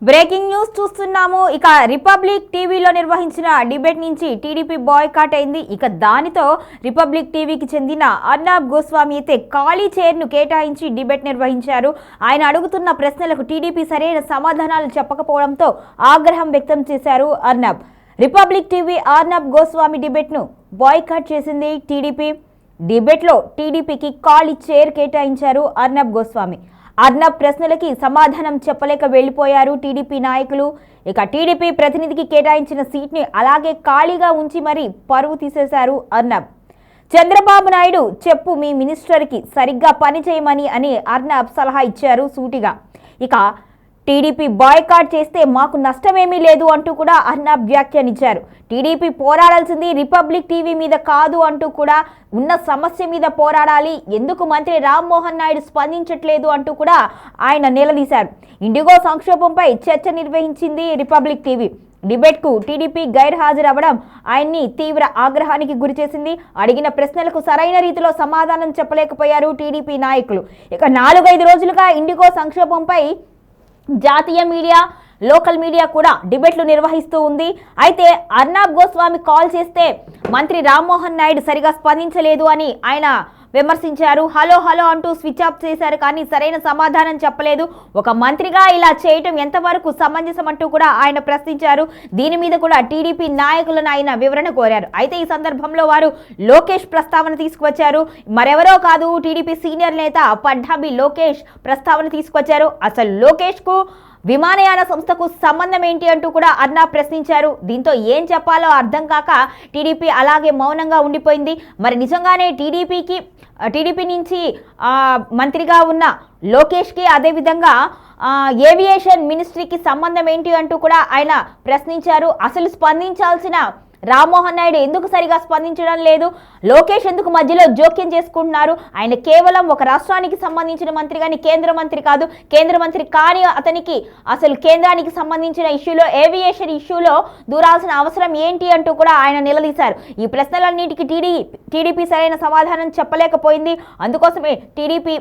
Breaking news చూస్తున్నాము. ఇక republic టీవీలో నిర్వహించిన డిబేట్ నుంచి టీడీపీ బాయ్కాట్ అయింది. ఇక దానితో రిపబ్లిక్ టీవీకి చెందిన అర్నబ్ గోస్వామి అయితే ఖాళీ చైర్ను కేటాయించి డిబేట్ నిర్వహించారు. ఆయన అడుగుతున్న ప్రశ్నలకు టీడీపీ సరైన సమాధానాలు చెప్పకపోవడంతో ఆగ్రహం వ్యక్తం చేశారు అర్నబ్. రిపబ్లిక్ టీవీ అర్నబ్ గోస్వామి డిబేట్ను బాయ్కాట్ చేసింది టీడీపీ. డిబేట్లో టీడీపీకి ఖాళీ చైర్ కేటాయించారు అర్నబ్ గోస్వామి. అర్నబ్ ప్రశ్నలకి సమాధానం చెప్పలేక వెళ్లిపోయారు టీడీపీ నాయకులు. ఇక టీడీపీ ప్రతినిధికి కేటాయించిన సీట్ని అలాగే ఖాళీగా ఉంచి మరీ పరువు తీసేశారు అర్నబ్. చంద్రబాబు నాయుడు చెప్పు మీ మినిస్టర్కి సరిగ్గా పని చేయమని అని అర్నబ్ సలహా ఇచ్చారు సూటిగా. ఇక టీడీపీ బాయ్కాట్ చేస్తే మాకు నష్టమేమీ లేదు అంటూ కూడా అర్నబ్ వ్యాఖ్యానించారు. టీడీపీ పోరాడాల్సింది రిపబ్లిక్ టీవీ మీద కాదు అంటూ కూడా ఉన్న సమస్య మీద పోరాడాలి, ఎందుకు మంత్రి రామ్మోహన్ నాయుడు స్పందించట్లేదు అంటూ కూడా ఆయన నిలదీశారు. ఇండిగో సంక్షోభంపై చర్చ నిర్వహించింది రిపబ్లిక్ టీవీ. డిబేట్కు టీడీపీ గైర్హాజరవ్వడం ఆయన్ని తీవ్ర ఆగ్రహానికి గురిచేసింది. అడిగిన ప్రశ్నలకు సరైన రీతిలో సమాధానం చెప్పలేకపోయారు టీడీపీ నాయకులు. ఇక 4-5 రోజులుగా ఇండిగో సంక్షోభంపై జాతీయ మీడియా, లోకల్ మీడియా కూడా డిబేట్లు నిర్వహిస్తూ ఉంది. అయితే అర్నబ్ గోస్వామి కాల్ చేస్తే మంత్రి రామ్మోహన్ నాయుడు సరిగా స్పందించలేదు అని ఆయన విమర్శించారు. హలో హలో అంటూ స్విచ్ ఆఫ్ చేశారు, కానీ సరైన సమాధానం చెప్పలేదు. ఒక మంత్రిగా ఇలా చేయటం ఎంతవరకు సమంజసం అంటూ కూడా ఆయన ప్రశ్నించారు. దీని మీద కూడా టీడీపీ నాయకులను ఆయన వివరణ కోరారు. అయితే ఈ సందర్భంలో వారు లోకేష్ ప్రస్తావన తీసుకువచ్చారు. మరెవరో కాదు, టీడీపీ సీనియర్ నేత పట్టాభి లోకేష్ ప్రస్తావన తీసుకొచ్చారు. అసలు లోకేష్కు విమానయాన సంస్థకు సంబంధం ఏంటి అంటూ కూడా అర్నబ్ ప్రశ్నించారు. దీంతో ఏం చెప్పాలో అర్థం కాక టీడీపీ అలాగే మౌనంగా ఉండిపోయింది. మరి నిజంగానే టీడీపీ నుంచి మంత్రిగా ఉన్న లోకేష్కి అదేవిధంగా ఏవియేషన్ మినిస్ట్రీకి సంబంధం ఏంటి అంటూ కూడా ఆయన ప్రశ్నించారు. అసలు స్పందించాల్సిన రామ్మోహన్ నాయుడు ఎందుకు సరిగా స్పందించడం లేదు? లోకేష్ ఎందుకు మధ్యలో జోక్యం చేసుకుంటున్నారు? ఆయన కేవలం ఒక రాష్ట్రానికి సంబంధించిన మంత్రి కానీ కేంద్ర మంత్రి కాదు. కేంద్ర మంత్రి కానీ అతనికి అసలు కేంద్రానికి సంబంధించిన ఇష్యూలో, ఏవియేషన్ ఇష్యూలో దూరాల్సిన అవసరం ఏంటి అంటూ కూడా ఆయన నిలదీశారు. ఈ ప్రశ్నలన్నింటికి టీడీపీ సరైన సమాధానం చెప్పలేకపోయింది. అందుకోసమే టీడీపీ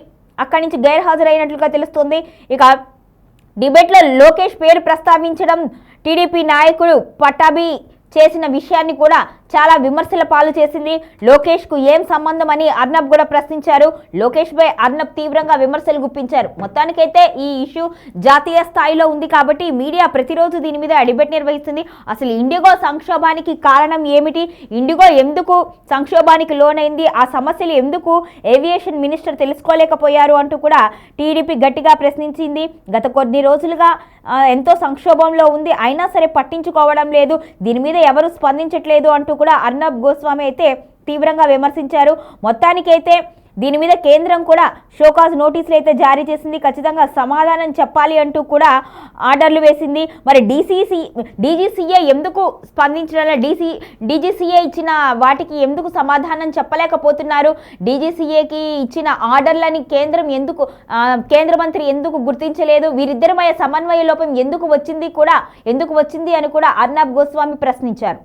అక్కడి నుంచి గైర్హాజరైనట్లుగా తెలుస్తుంది. ఇక డిబేట్లో లోకేష్ పేరు ప్రస్తావించడం టీడీపీ నాయకుడు పట్టాభి చేసిన విషయాన్ని కూడా చాలా విమర్శల పాలు చేసింది. లోకేష్కు ఏం సంబంధం అని అర్నబ్ కూడా ప్రశ్నించారు. లోకేష్ పై అర్నబ్ తీవ్రంగా విమర్శలు గుప్పించారు. మొత్తానికైతే ఈ ఇష్యూ జాతీయ స్థాయిలో ఉంది కాబట్టి మీడియా ప్రతిరోజు దీని మీద డిబేట్ నిర్వహిస్తుంది. అసలు ఇండిగో సంక్షోభానికి కారణం ఏమిటి? ఇండిగో ఎందుకు సంక్షోభానికి లోనైంది? ఆ సమస్యలు ఎందుకు ఏవియేషన్ మినిస్టర్ తెలుసుకోలేకపోయారు అంటూ కూడా టీడీపీ గట్టిగా ప్రశ్నించింది. గత కొన్ని రోజులుగా ఎంతో సంక్షోభంలో ఉంది, అయినా సరే పట్టించుకోవడం లేదు, దీని మీద ఎవరు స్పందించట్లేదు అంటూ కూడా అర్నబ్ గోస్వామి అయితే తీవ్రంగా విమర్శించారు. మొత్తానికైతే దీని మీద కేంద్రం కూడా షోకాజ్ నోటీసులు అయితే జారీ చేసింది. ఖచ్చితంగా సమాధానం చెప్పాలి అంటూ కూడా ఆర్డర్లు వేసింది. మరి డీజీసీఏ ఎందుకు స్పందించడం? డీజీసీఏ ఇచ్చిన వాటికి ఎందుకు సమాధానం చెప్పలేకపోతున్నారు? డీజీసీఏకి ఇచ్చిన ఆర్డర్లని కేంద్ర మంత్రి ఎందుకు గుర్తించలేదు? వీరిద్దరి మధ్య సమన్వయ లోపం ఎందుకు వచ్చింది అని కూడా అర్నబ్ గోస్వామి ప్రశ్నించారు.